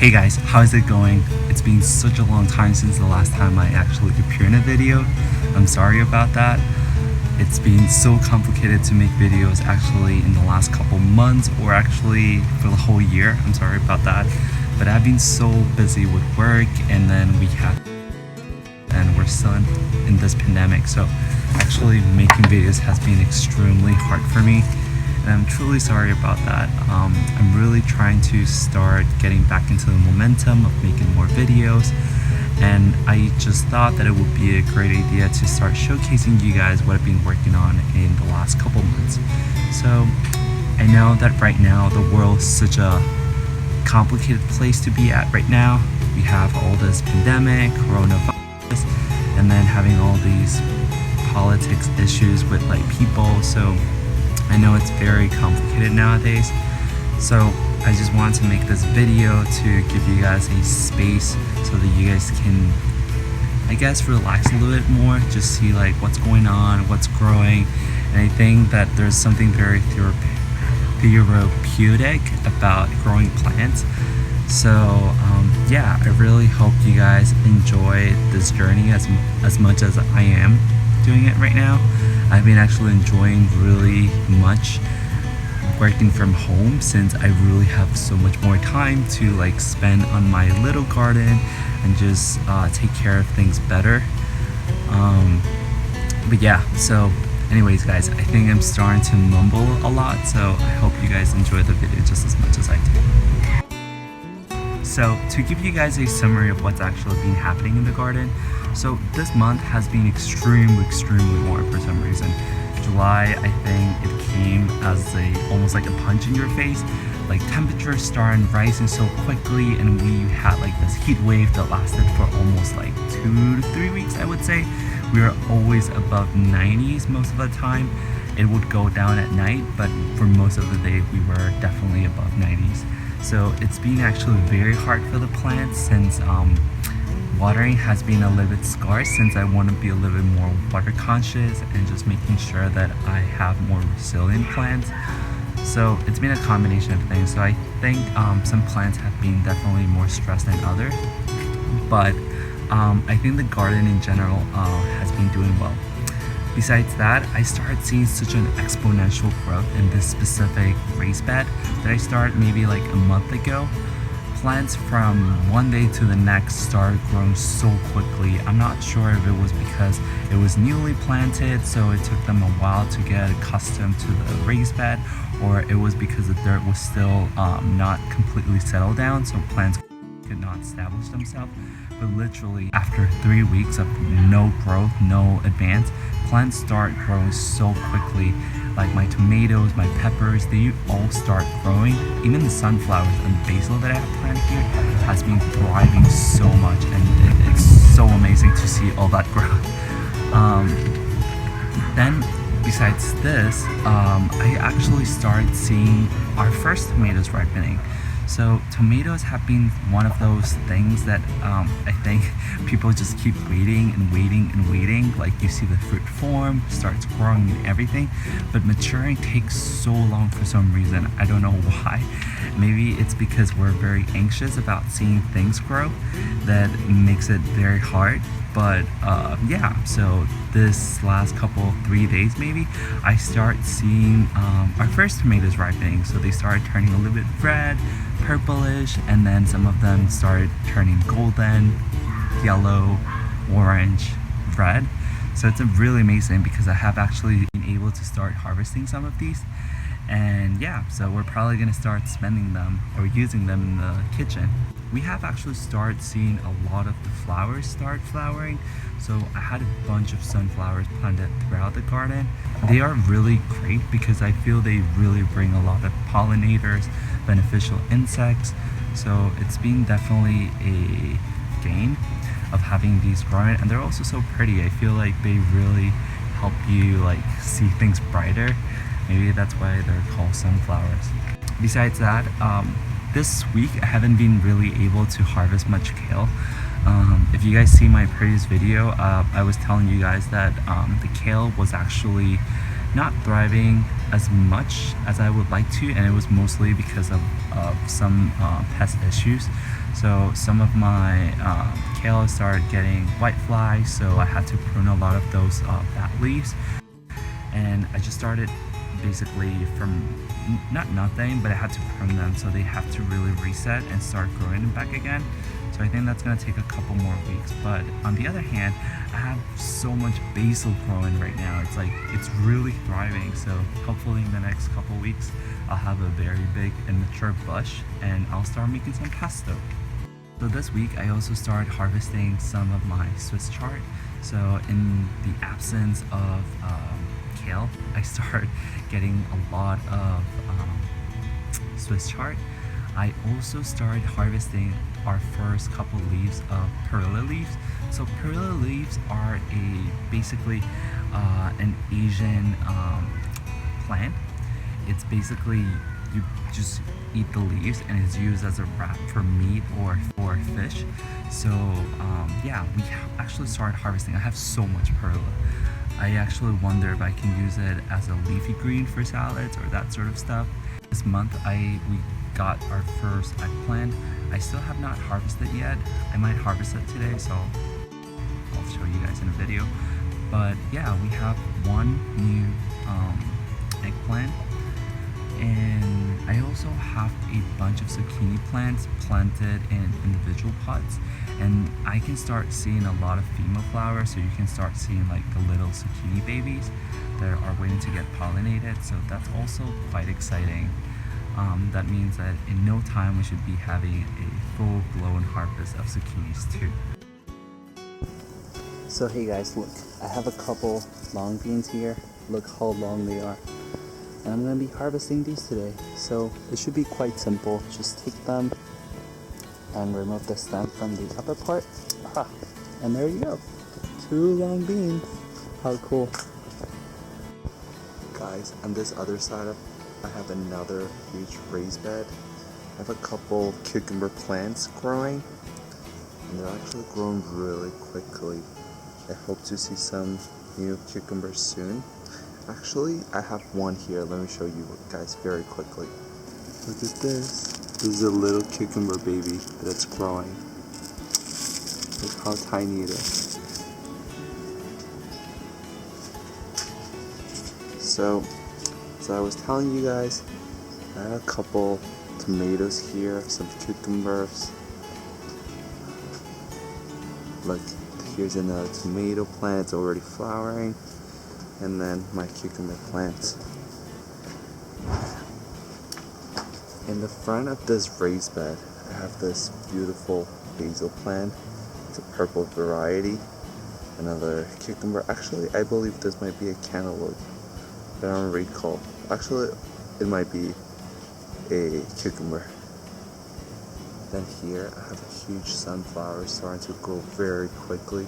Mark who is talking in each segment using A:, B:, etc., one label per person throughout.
A: Hey guys, how's it going? It's been such a long time since the last time I actually appeared in a video. I'm sorry about that. It's been so complicated to make videos actually in the last couple months or actually for the whole year. I'm sorry about that. But I've been so busy with work and then we're still in this pandemic. So actually making videos has been extremely hard for me. And I'm truly sorry about that. I'm really trying to start getting back into the momentum of making more videos, and I just thought that it would be a great idea to start showcasing you guys what I've been working on in the last couple months. So I know that right now the world is such a complicated place to be at right now. We have all this pandemic, coronavirus, and then having all these politics issues with like people. So I know it's very complicated nowadays, so I just wanted to make this video to give you guys a space so that you guys can, I guess, relax a little bit more, just see like what's going on, what's growing. And I think that there's something very therapeutic about growing plants. So yeah, I really hope you guys enjoy this journey as much as I am doing it right now. I've been actually enjoying really much working from home since I really have so much more time to like spend on my little garden and just take care of things better. But yeah, so anyways guys, I think I'm starting to mumble a lot, so I hope you guys enjoy the video just as much as I do. So to give you guys a summary of what's actually been happening in the garden, so this month has been extremely warm for some reason. July, I think it came as almost like a punch in your face. Like temperatures started rising so quickly, and we had like this heat wave that lasted for almost like 2 to 3 weeks, I would say. We were always above 90s most of the time. It would go down at night, but for most of the day we were definitely above 90s. So it's been actually very hard for the plants since watering has been a little bit scarce, since I want to be a little bit more water conscious and just making sure that I have more resilient plants. So it's been a combination of things. So I think some plants have been definitely more stressed than others, but I think the garden in general has been doing well. Besides that, I started seeing such an exponential growth in this specific raised bed that I started maybe like a month ago. Plants from one day to the next started growing so quickly. I'm not sure if it was because it was newly planted, so it took them a while to get accustomed to the raised bed, or it was because the dirt was still not completely settled down, so plants could not establish themselves. But literally after 3 weeks of no growth, no advance, plants start growing so quickly. Like my tomatoes, my peppers, they all start growing. Even the sunflowers and basil that I have planted here has been thriving so much, and it's so amazing to see all that growth. Then besides this, I actually started seeing our first tomatoes ripening. So tomatoes have been one of those things that I think people just keep waiting and waiting. Like you see the fruit form, starts growing and everything, but maturing takes so long for some reason. I don't know why. Maybe it's because we're very anxious about seeing things grow that makes it very hard. But yeah, so this last 3 days maybe, I start seeing our first tomatoes ripening. So they started turning a little bit red, purplish, and then some of them started turning golden, yellow, orange, red. So it's really amazing because I have actually been able to start harvesting some of these. And yeah, so we're probably gonna start spending them or using them in the kitchen. We have actually started seeing a lot of the flowers start flowering. So I had a bunch of sunflowers planted throughout the garden. They are really great because I feel they really bring a lot of pollinators, beneficial insects. So it's been definitely a gain of having these growing, and they're also so pretty. I feel like they really help you like see things brighter. Maybe that's why they're called sunflowers. Besides that, this week I haven't been really able to harvest much kale. If you guys see my previous video, I was telling you guys that the kale was actually not thriving as much as I would like to, and it was mostly because of some pest issues. So some of my kale started getting white flies, so I had to prune a lot of those bad leaves, and I just started basically from not nothing, but I had to prune them, so they have to really reset and start growing back again. So I think that's gonna take a couple more weeks. But on the other hand, I have so much basil growing right now. It's like, it's really thriving. So hopefully in the next couple weeks, I'll have a very big and mature bush, and I'll start making some pesto. So this week, I also started harvesting some of my Swiss chard. So in the absence of kale, I started getting a lot of Swiss chard. I also started harvesting our first couple leaves of perilla leaves. So perilla leaves are basically an Asian plant. It's basically, you just eat the leaves, and it's used as a wrap for meat or for fish. So yeah, we actually started harvesting. I have so much perilla. I actually wonder if I can use it as a leafy green for salads or that sort of stuff. This month we got our first eggplant. I still have not harvested yet. I might harvest it today, so I'll show you guys in a video. But yeah, we have one new eggplant, and I also have a bunch of zucchini plants planted in individual pots, and I can start seeing a lot of female flowers, so you can start seeing like the little zucchini babies that are waiting to get pollinated. So that's also quite exciting. That means that in no time we should be having a full-blown harvest of zucchinis too. So hey guys, look, I have a couple long beans here. Look how long they are. And I'm going to be harvesting these today. So it should be quite simple. Just take them and remove the stem from the upper part. Aha, and there you go. 2 long beans. How cool. Guys, on this other side of I have another huge raised bed. I have a couple cucumber plants growing, and they're actually growing really quickly. I hope to see some new cucumbers soon. Actually, I have one here. Let me show you guys very quickly. Look at this. This is a little cucumber baby that's growing. Look how tiny it is. So I was telling you guys, I have a couple tomatoes here, some cucumbers. Look, here's another tomato plant, it's already flowering. And then my cucumber plants. In the front of this raised bed, I have this beautiful basil plant. It's a purple variety. Another cucumber. Actually, I believe this might be a cantaloupe, but I don't recall. Actually, it might be a cucumber. Then here, I have a huge sunflower starting to grow very quickly.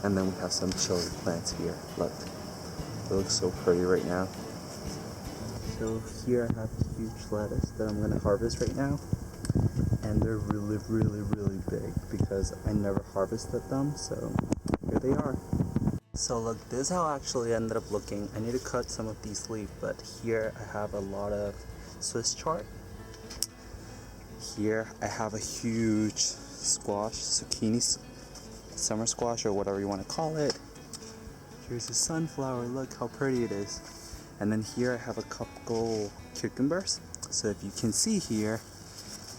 A: And then we have some chili plants here. Look, it looks so pretty right now. So here I have a huge lettuce that I'm gonna harvest right now. And they're really, really, really big because I never harvested them, so here they are. So look, this is how I actually ended up looking. I need to cut some of these leaves, but here I have a lot of Swiss chard. Here I have a huge squash, zucchini, summer squash, or whatever you want to call it. Here's a sunflower, look how pretty it is. And then here I have a couple cucumbers. So if you can see here,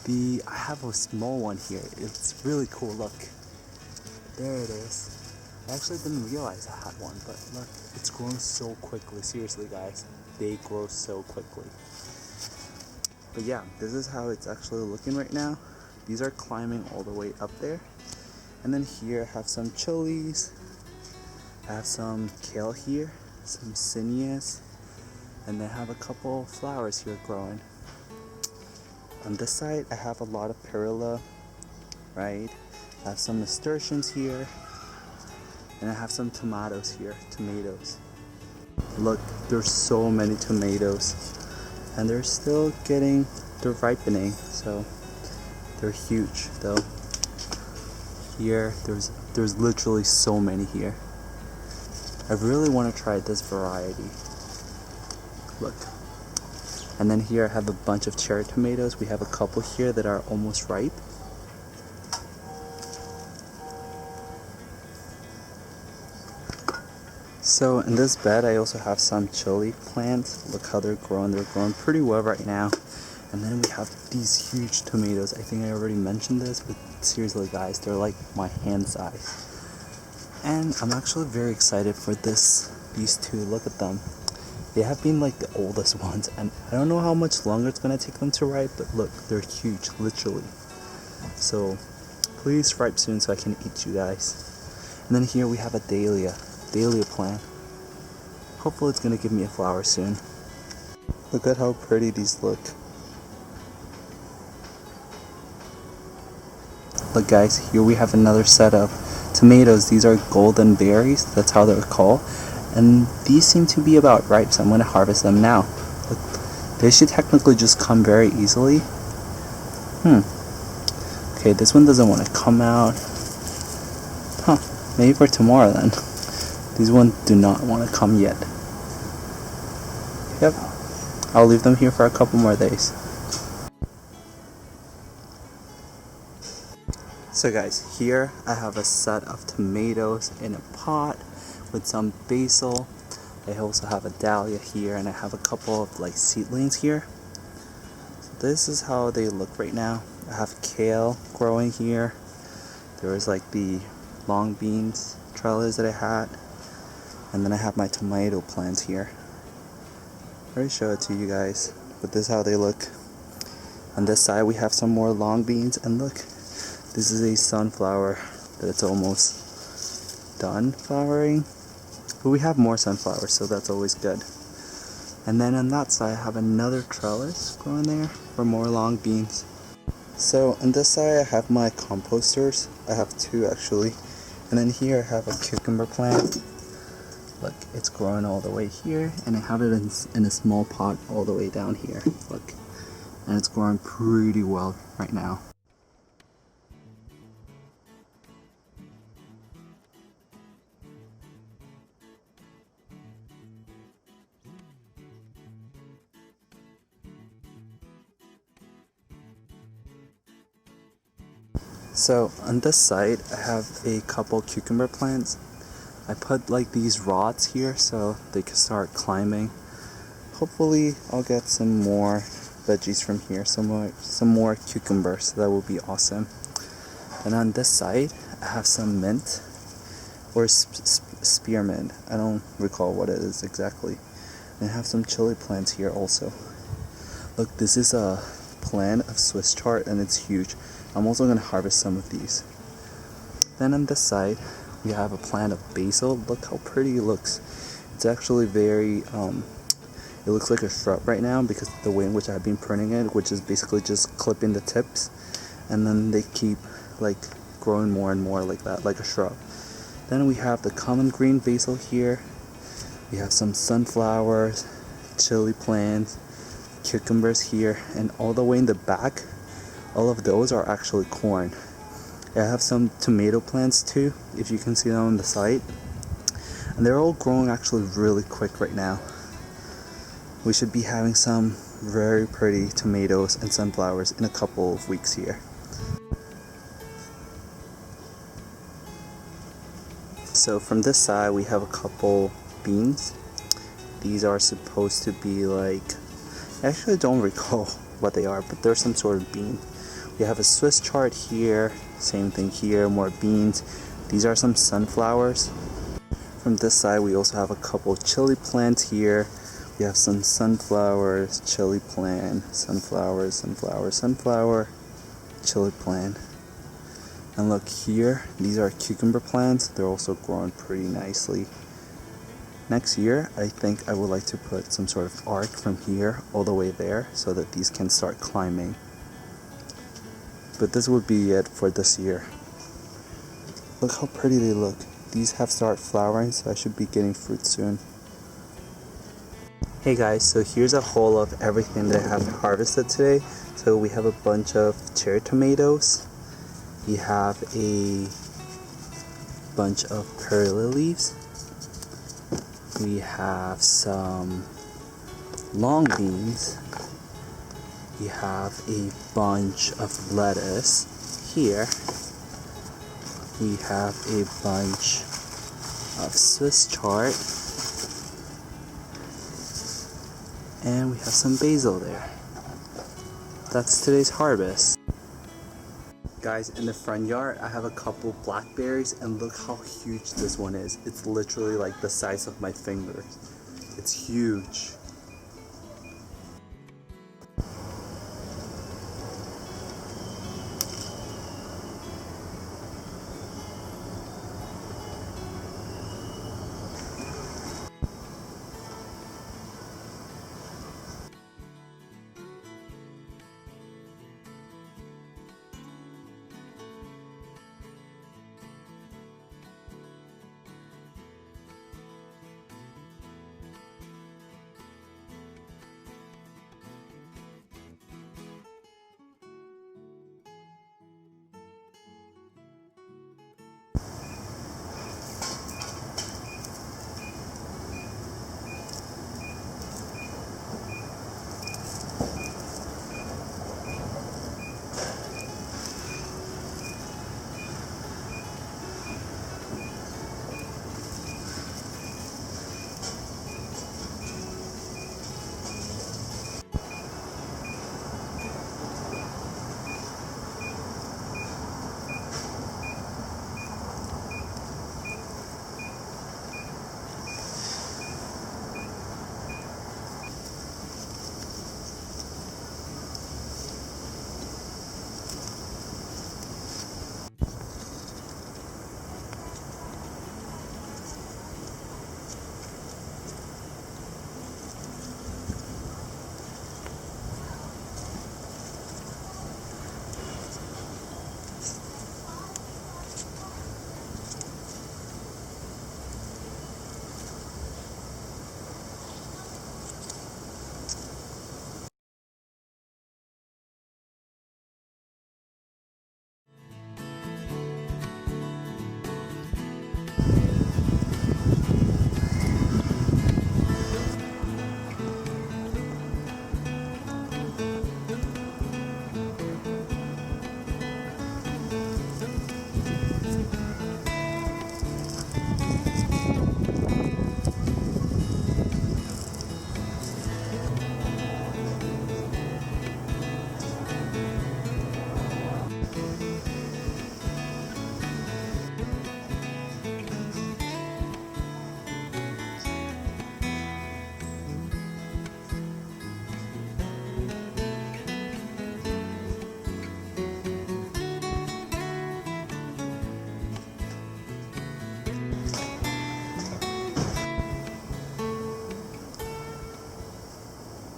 A: I have a small one here. It's really cool, look. There it is. I actually didn't realize I had one, but look, it's growing so quickly. Seriously guys, they grow so quickly. But yeah, this is how it's actually looking right now. These are climbing all the way up there. And then here I have some chilies. I have some kale here, some zinnias, and I have a couple flowers here growing. On this side, I have a lot of perilla, right? I have some nasturtiums here, and I have some tomatoes here, tomatoes. Look, there's so many tomatoes, and they're still they're ripening, so they're huge though. Here, there's literally so many here. I really want to try this variety. Look. And then here I have a bunch of cherry tomatoes. We have a couple here that are almost ripe. So in this bed I also have some chili plants. Look how they're growing. They're growing pretty well right now. And then we have these huge tomatoes. I think I already mentioned this, but seriously guys, they're like my hand size. And I'm actually very excited for these two. Look at them. They have been like the oldest ones, and I don't know how much longer it's gonna take them to ripe, but look, they're huge, literally. So please ripe soon so I can eat you guys. And then here we have a dahlia plant. Hopefully it's gonna give me a flower soon. Look at how pretty these look. Look guys, here we have another set of tomatoes. These are golden berries, that's how they're called. And these seem to be about ripe, so I'm going to harvest them now. Look, they should technically just come very easily. Okay, this one doesn't want to come out. Maybe for tomorrow then. These ones do not want to come yet. Yep, I'll leave them here for a couple more days. So guys, here I have a set of tomatoes in a pot with some basil. I also have a dahlia here, and I have a couple of like seedlings here. So this is how they look right now. I have kale growing here. There was like the long beans trellis that I had, and then I have my tomato plants here. I'll already show it to you guys, but this is how they look. On this side we have some more long beans, and look, this is a sunflower that's almost done flowering. But we have more sunflowers, so that's always good. And then on that side I have another trellis growing there for more long beans. So on this side I have my composters. I have two actually. And then here I have a cucumber plant. Look, it's growing all the way here, and I have it in a small pot all the way down here. Look, and it's growing pretty well right now. So on this side I have a couple cucumber plants. I put like these rods here so they can start climbing. Hopefully I'll get some more veggies from here, some more cucumbers. That would be awesome. And on this side I have some mint or spearmint. I don't recall what it is exactly. And I have some chili plants here also. Look, this is a plant of Swiss chard and it's huge. I'm also going to harvest some of these. Then on this side we have a plant of basil. Look how pretty it looks. It's actually very it looks like a shrub right now because of the way in which I've been pruning it, which is basically just clipping the tips, and then they keep like growing more and more like that, like a shrub. Then we have the common green basil here. We have some sunflowers, chili plants, cucumbers here, and all the way in the back, all of those are actually corn. I have some tomato plants too, if you can see them on the side, and they're all growing actually really quick right now. We should be having some very pretty tomatoes and sunflowers in a couple of weeks here. So from this side we have a couple beans. These are supposed to be like, I actually don't recall what they are, but they're some sort of bean. We have a Swiss chard here, same thing here, more beans. These are some sunflowers. From this side we also have a couple chili plants here. We have some sunflowers, chili plant, sunflowers, sunflower, sunflower, chili plant. And look here, these are cucumber plants. They're also growing pretty nicely. Next year, I think I would like to put some sort of arc from here all the way there so that these can start climbing. But this would be it for this year. Look how pretty they look. These have started flowering, so I should be getting fruit soon. Hey guys, so here's a haul of everything that I have harvested today. So we have a bunch of cherry tomatoes. We have a bunch of pearly leaves. We have some
B: long beans. We have a bunch of lettuce here. We have a bunch of Swiss chard. And we have some basil there. That's today's harvest. Guys, in the front yard, I have a couple blackberries, and look how huge this one is. It's literally like the size of my fingers. It's huge.